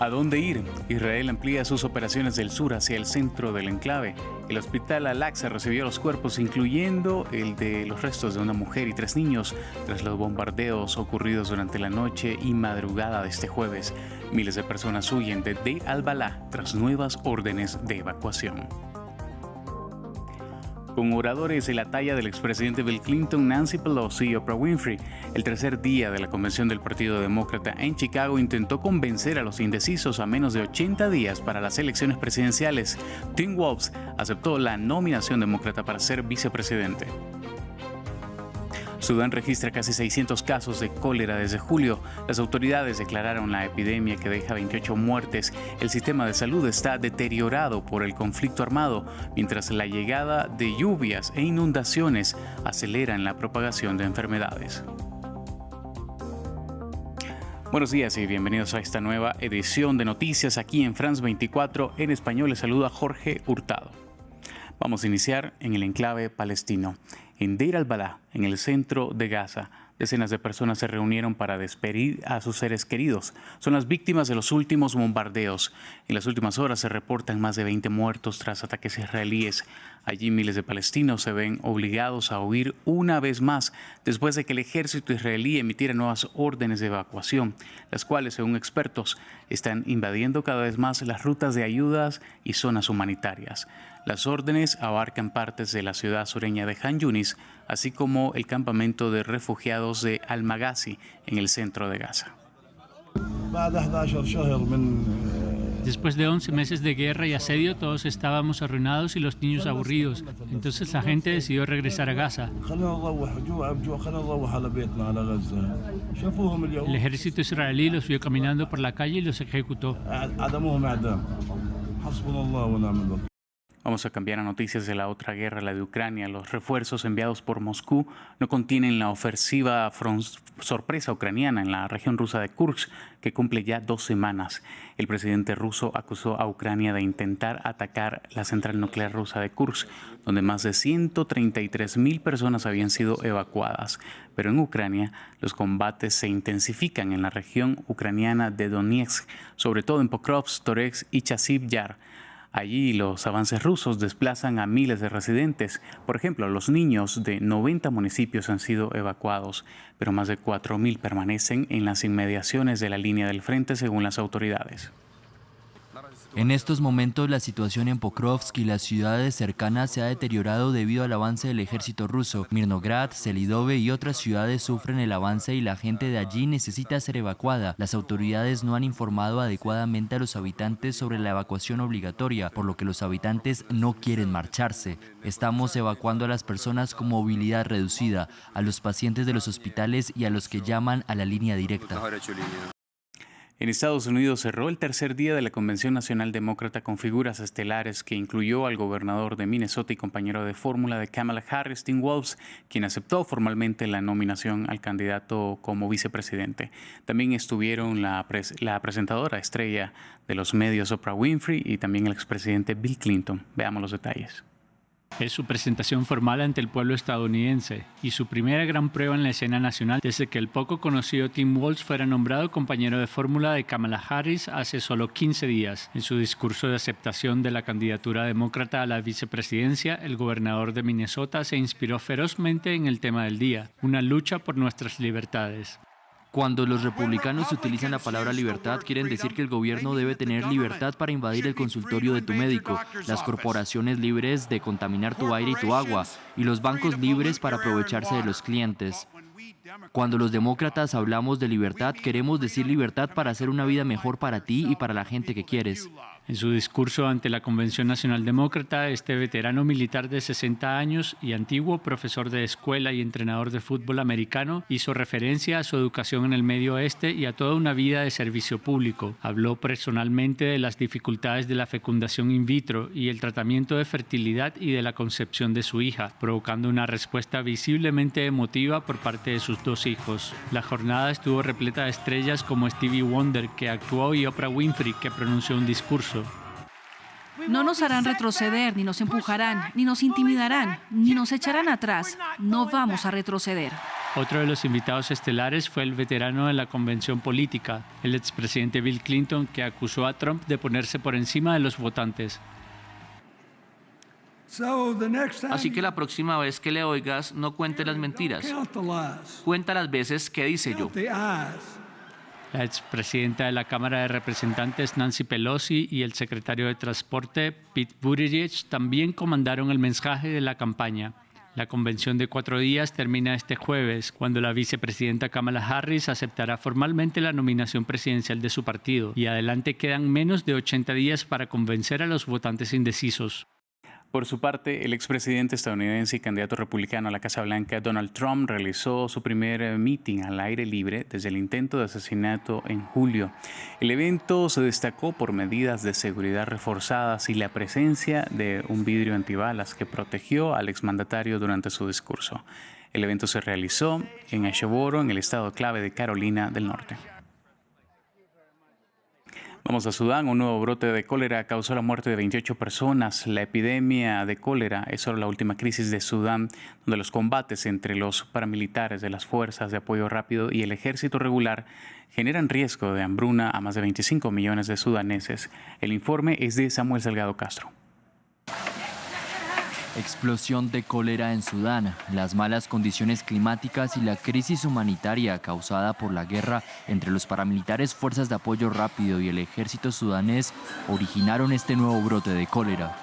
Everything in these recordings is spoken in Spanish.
¿A dónde ir? Israel amplía sus operaciones del sur hacia el centro del enclave. El hospital Al-Aqsa recibió los cuerpos, incluyendo el de los restos de una mujer y 3 niños, tras los bombardeos ocurridos durante la noche y madrugada de este jueves. Miles de personas huyen de Deir al-Balah tras nuevas órdenes de evacuación. Con oradores de la talla del expresidente Bill Clinton, Nancy Pelosi y Oprah Winfrey, el tercer día de la convención del Partido Demócrata en Chicago intentó convencer a los indecisos a menos de 80 días para las elecciones presidenciales. Tim Walz aceptó la nominación demócrata para ser vicepresidente. Sudán registra casi 600 casos de cólera desde julio. Las autoridades declararon la epidemia que deja 28 muertes. El sistema de salud está deteriorado por el conflicto armado, mientras la llegada de lluvias e inundaciones aceleran la propagación de enfermedades. Buenos días y bienvenidos a esta nueva edición de noticias aquí en France 24. En español les saluda Jorge Hurtado. Vamos a iniciar en el enclave palestino. En Deir al-Balah, en el centro de Gaza, decenas de personas se reunieron para despedir a sus seres queridos. Son las víctimas de los últimos bombardeos. En las últimas horas se reportan más de 20 muertos tras ataques israelíes. Allí miles de palestinos se ven obligados a huir una vez más después de que el ejército israelí emitiera nuevas órdenes de evacuación, las cuales, según expertos, están invadiendo cada vez más las rutas de ayudas y zonas humanitarias. Las órdenes abarcan partes de la ciudad sureña de Han Yunis, así como el campamento de refugiados de Al-Maghazi en el centro de Gaza. Después de 11 meses de guerra y asedio, todos estábamos arruinados y los niños aburridos. Entonces la gente decidió regresar a Gaza. El ejército israelí los vio caminando por la calle y los ejecutó. Vamos a cambiar a noticias de la otra guerra, la de Ucrania. Los refuerzos enviados por Moscú no contienen la ofensiva sorpresa ucraniana en la región rusa de Kursk, que cumple ya 2 semanas. El presidente ruso acusó a Ucrania de intentar atacar la central nuclear rusa de Kursk, donde más de 133.000 personas habían sido evacuadas. Pero en Ucrania, los combates se intensifican en la región ucraniana de Donetsk, sobre todo en Pokrovsk, Toretsk y Chasiv Yar. Allí los avances rusos desplazan a miles de residentes. Por ejemplo, los niños de 90 municipios han sido evacuados, pero más de 4.000 permanecen en las inmediaciones de la línea del frente, según las autoridades. En estos momentos la situación en Pokrovsk y las ciudades cercanas se ha deteriorado debido al avance del ejército ruso. Mirnograd, Selidove y otras ciudades sufren el avance y la gente de allí necesita ser evacuada. Las autoridades no han informado adecuadamente a los habitantes sobre la evacuación obligatoria, por lo que los habitantes no quieren marcharse. Estamos evacuando a las personas con movilidad reducida, a los pacientes de los hospitales y a los que llaman a la línea directa. En Estados Unidos cerró el tercer día de la Convención Nacional Demócrata con figuras estelares que incluyó al gobernador de Minnesota y compañero de fórmula de Kamala Harris, Tim Walz, quien aceptó formalmente la nominación al candidato como vicepresidente. También estuvieron la presentadora estrella de los medios Oprah Winfrey y también el expresidente Bill Clinton. Veamos los detalles. Es su presentación formal ante el pueblo estadounidense y su primera gran prueba en la escena nacional desde que el poco conocido Tim Walz fuera nombrado compañero de fórmula de Kamala Harris hace solo 15 días. En su discurso de aceptación de la candidatura demócrata a la vicepresidencia, el gobernador de Minnesota se inspiró ferozmente en el tema del día, una lucha por nuestras libertades. Cuando los republicanos utilizan la palabra libertad, quieren decir que el gobierno debe tener libertad para invadir el consultorio de tu médico, las corporaciones libres de contaminar tu aire y tu agua, y los bancos libres para aprovecharse de los clientes. Cuando los demócratas hablamos de libertad, queremos decir libertad para hacer una vida mejor para ti y para la gente que quieres. En su discurso ante la Convención Nacional Demócrata, este veterano militar de 60 años y antiguo profesor de escuela y entrenador de fútbol americano hizo referencia a su educación en el Medio Oeste y a toda una vida de servicio público. Habló personalmente de las dificultades de la fecundación in vitro y el tratamiento de fertilidad y de la concepción de su hija, provocando una respuesta visiblemente emotiva por parte de sus 2 hijos. La jornada estuvo repleta de estrellas como Stevie Wonder, que actuó, y Oprah Winfrey, que pronunció un discurso. No nos harán retroceder, ni nos empujarán, ni nos intimidarán, ni nos echarán atrás. No vamos a retroceder. Otro de los invitados estelares fue el veterano de la convención política, el expresidente Bill Clinton, que acusó a Trump de ponerse por encima de los votantes. Así que la próxima vez que le oigas, no cuente las mentiras. Cuenta las veces que dice yo. La expresidenta de la Cámara de Representantes, Nancy Pelosi, y el secretario de Transporte, Pete Buttigieg, también comandaron el mensaje de la campaña. La convención de 4 días termina este jueves, cuando la vicepresidenta Kamala Harris aceptará formalmente la nominación presidencial de su partido, y adelante quedan menos de 80 días para convencer a los votantes indecisos. Por su parte, el expresidente estadounidense y candidato republicano a la Casa Blanca, Donald Trump, realizó su primer meeting al aire libre desde el intento de asesinato en julio. El evento se destacó por medidas de seguridad reforzadas y la presencia de un vidrio antibalas que protegió al exmandatario durante su discurso. El evento se realizó en Asheboro, en el estado clave de Carolina del Norte. Vamos a Sudán. Un nuevo brote de cólera causó la muerte de 28 personas. La epidemia de cólera es solo la última crisis de Sudán, donde los combates entre los paramilitares de las fuerzas de apoyo rápido y el ejército regular generan riesgo de hambruna a más de 25 millones de sudaneses. El informe es de Samuel Salgado Castro. Explosión de cólera en Sudán. Las malas condiciones climáticas y la crisis humanitaria causada por la guerra entre los paramilitares Fuerzas de Apoyo Rápido y el ejército sudanés originaron este nuevo brote de cólera.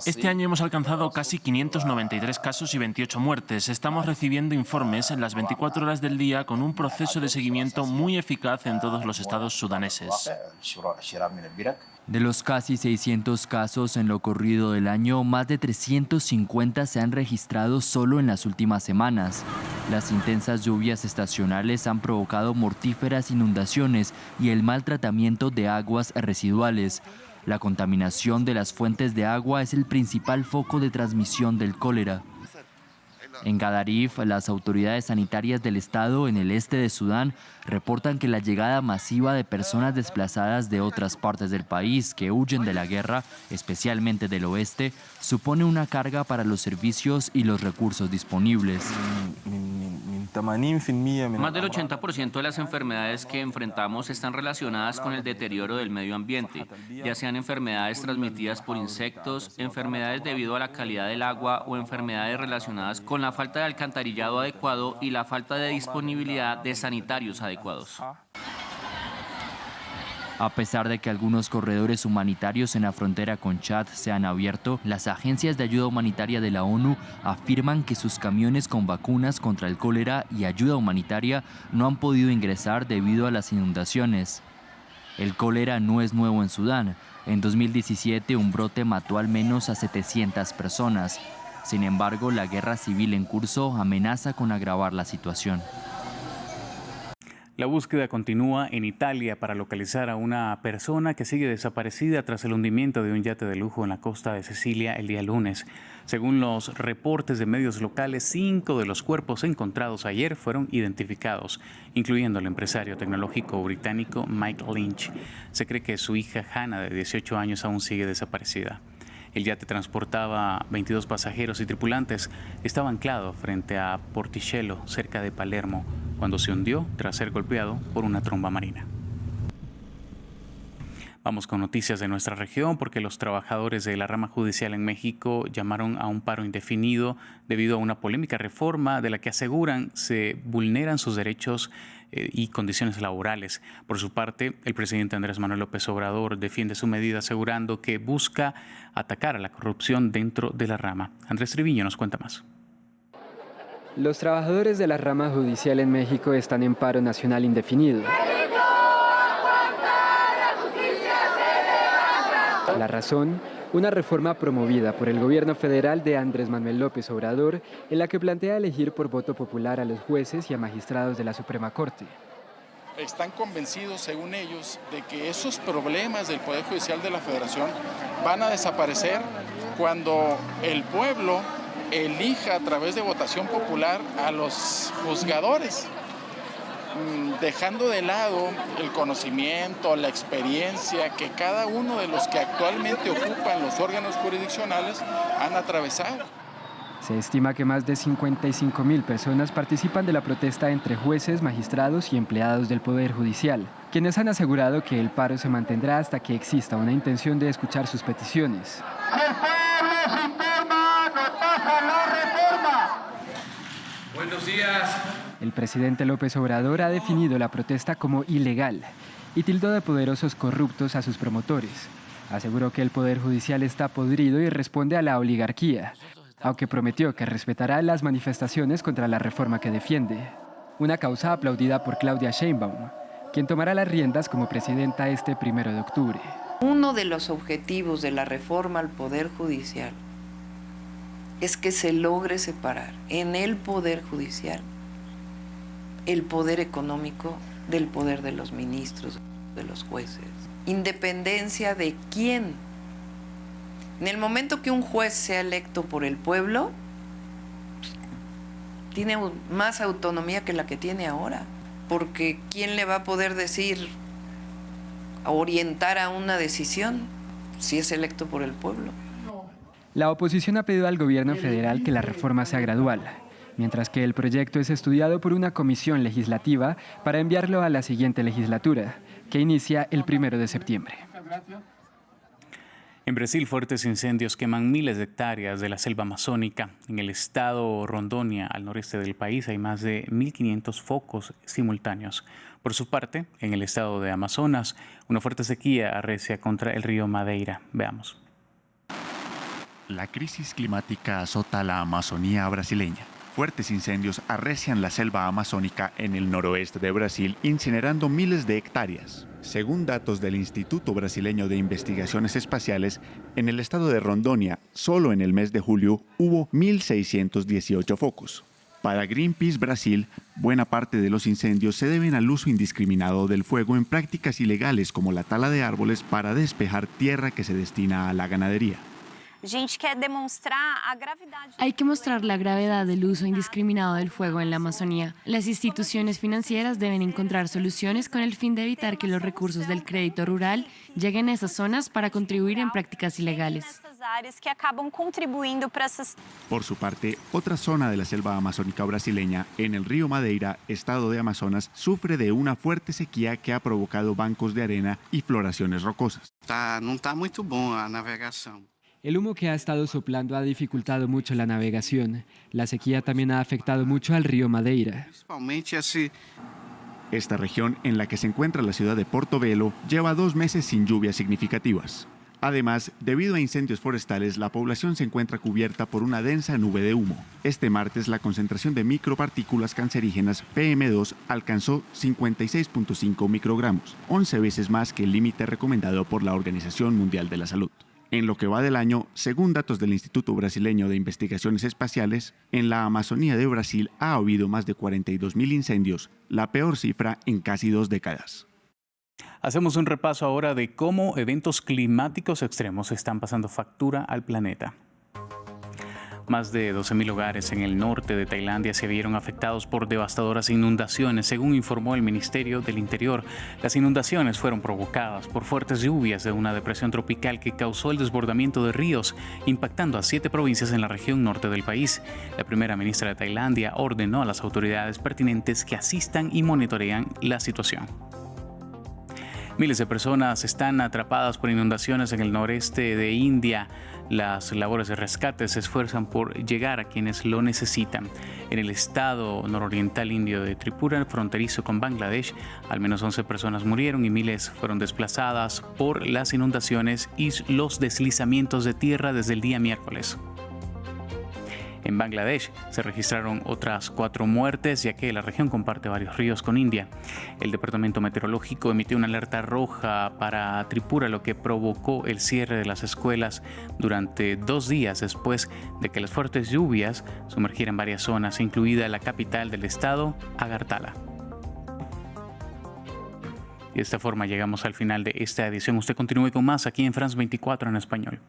Este año hemos alcanzado casi 593 casos y 28 muertes. Estamos recibiendo informes en las 24 horas del día con un proceso de seguimiento muy eficaz en todos los estados sudaneses. De los casi 600 casos en lo corrido del año, más de 350 se han registrado solo en las últimas semanas. Las intensas lluvias estacionales han provocado mortíferas inundaciones y el mal tratamiento de aguas residuales. La contaminación de las fuentes de agua es el principal foco de transmisión del cólera. En Gadarif, las autoridades sanitarias del estado en el este de Sudán reportan que la llegada masiva de personas desplazadas de otras partes del país que huyen de la guerra, especialmente del oeste, supone una carga para los servicios y los recursos disponibles. Más del 80% de las enfermedades que enfrentamos están relacionadas con el deterioro del medio ambiente, ya sean enfermedades transmitidas por insectos, enfermedades debido a la calidad del agua o enfermedades relacionadas con la falta de alcantarillado adecuado y la falta de disponibilidad de sanitarios adecuados. A pesar de que algunos corredores humanitarios en la frontera con Chad se han abierto, las agencias de ayuda humanitaria de la ONU afirman que sus camiones con vacunas contra el cólera y ayuda humanitaria no han podido ingresar debido a las inundaciones. El cólera no es nuevo en Sudán. En 2017 un brote mató al menos a 700 personas. Sin embargo, la guerra civil en curso amenaza con agravar la situación. La búsqueda continúa en Italia para localizar a una persona que sigue desaparecida tras el hundimiento de un yate de lujo en la costa de Sicilia el día lunes. Según los reportes de medios locales, 5 de los cuerpos encontrados ayer fueron identificados, incluyendo el empresario tecnológico británico Mike Lynch. Se cree que su hija Hannah, de 18 años, aún sigue desaparecida. El yate transportaba 22 pasajeros y tripulantes. Estaba anclado frente a Porticello, cerca de Palermo, cuando se hundió tras ser golpeado por una tromba marina. Vamos con noticias de nuestra región porque los trabajadores de la rama judicial en México llamaron a un paro indefinido debido a una polémica reforma de la que aseguran se vulneran sus derechos y condiciones laborales. Por su parte, el presidente Andrés Manuel López Obrador defiende su medida asegurando que busca atacar a la corrupción dentro de la rama. Andrés Treviño nos cuenta más. Los trabajadores de la rama judicial en México están en paro nacional indefinido. La razón, una reforma promovida por el gobierno federal de Andrés Manuel López Obrador, en la que plantea elegir por voto popular a los jueces y a magistrados de la Suprema Corte. Están convencidos, según ellos, de que esos problemas del Poder Judicial de la Federación van a desaparecer cuando el pueblo elija a través de votación popular a los juzgadores, dejando de lado el conocimiento, la experiencia que cada uno de los que actualmente ocupan los órganos jurisdiccionales han atravesado. Se estima que más de 55.000 personas participan de la protesta entre jueces, magistrados y empleados del Poder Judicial, quienes han asegurado que el paro se mantendrá hasta que exista una intención de escuchar sus peticiones. ¡El pueblo se informa, no pasa la reforma! Buenos días. El presidente López Obrador ha definido la protesta como ilegal y tildó de poderosos corruptos a sus promotores. Aseguró que el Poder Judicial está podrido y responde a la oligarquía, aunque prometió que respetará las manifestaciones contra la reforma que defiende. Una causa aplaudida por Claudia Sheinbaum, quien tomará las riendas como presidenta este 1 de octubre. Uno de los objetivos de la reforma al Poder Judicial es que se logre separar en el Poder Judicial el poder económico del poder de los ministros, de los jueces. Independencia de quién. En el momento que un juez sea electo por el pueblo, tiene más autonomía que la que tiene ahora, porque ¿quién le va a poder decir, orientar a una decisión si es electo por el pueblo? La oposición ha pedido al gobierno federal que la reforma sea gradual, mientras que el proyecto es estudiado por una comisión legislativa para enviarlo a la siguiente legislatura, que inicia el 1 de septiembre. En Brasil, fuertes incendios queman miles de hectáreas de la selva amazónica. En el estado Rondônia, al noreste del país, hay más de 1.500 focos simultáneos. Por su parte, en el estado de Amazonas, una fuerte sequía arrecia contra el río Madeira. Veamos. La crisis climática azota la Amazonía brasileña. Fuertes incendios arrecian la selva amazónica en el noroeste de Brasil, incinerando miles de hectáreas. Según datos del Instituto Brasileño de Investigaciones Espaciales, en el estado de Rondônia, solo en el mes de julio hubo 1.618 focos. Para Greenpeace Brasil, buena parte de los incendios se deben al uso indiscriminado del fuego en prácticas ilegales como la tala de árboles para despejar tierra que se destina a la ganadería. Hay que mostrar la gravedad del uso indiscriminado del fuego en la Amazonía. Las instituciones financieras deben encontrar soluciones con el fin de evitar que los recursos del crédito rural lleguen a esas zonas para contribuir en prácticas ilegales. Por su parte, otra zona de la selva amazónica brasileña, en el río Madeira, estado de Amazonas, sufre de una fuerte sequía que ha provocado bancos de arena y floraciones rocosas. No está muy buena la navegación. El humo que ha estado soplando ha dificultado mucho la navegación. La sequía también ha afectado mucho al río Madeira. Esta región, en la que se encuentra la ciudad de Portobelo, lleva 2 meses sin lluvias significativas. Además, debido a incendios forestales, la población se encuentra cubierta por una densa nube de humo. Este martes, la concentración de micropartículas cancerígenas PM2 alcanzó 56.5 microgramos, 11 veces más que el límite recomendado por la Organización Mundial de la Salud. En lo que va del año, según datos del Instituto Brasileño de Investigaciones Espaciales, en la Amazonía de Brasil ha habido más de 42.000 incendios, la peor cifra en casi 2 décadas. Hacemos un repaso ahora de cómo eventos climáticos extremos están pasando factura al planeta. Más de 12.000 hogares en el norte de Tailandia se vieron afectados por devastadoras inundaciones, según informó el Ministerio del Interior. Las inundaciones fueron provocadas por fuertes lluvias de una depresión tropical que causó el desbordamiento de ríos, impactando a 7 provincias en la región norte del país. La primera ministra de Tailandia ordenó a las autoridades pertinentes que asistan y monitorean la situación. Miles de personas están atrapadas por inundaciones en el noreste de India. Las labores de rescate se esfuerzan por llegar a quienes lo necesitan. En el estado nororiental indio de Tripura, fronterizo con Bangladesh, al menos 11 personas murieron y miles fueron desplazadas por las inundaciones y los deslizamientos de tierra desde el día miércoles. En Bangladesh se registraron otras 4 muertes, ya que la región comparte varios ríos con India. El Departamento Meteorológico emitió una alerta roja para Tripura, lo que provocó el cierre de las escuelas durante 2 días después de que las fuertes lluvias sumergieran varias zonas, incluida la capital del estado, Agartala. Y de esta forma llegamos al final de esta edición. Usted continúe con más aquí en France 24 en español.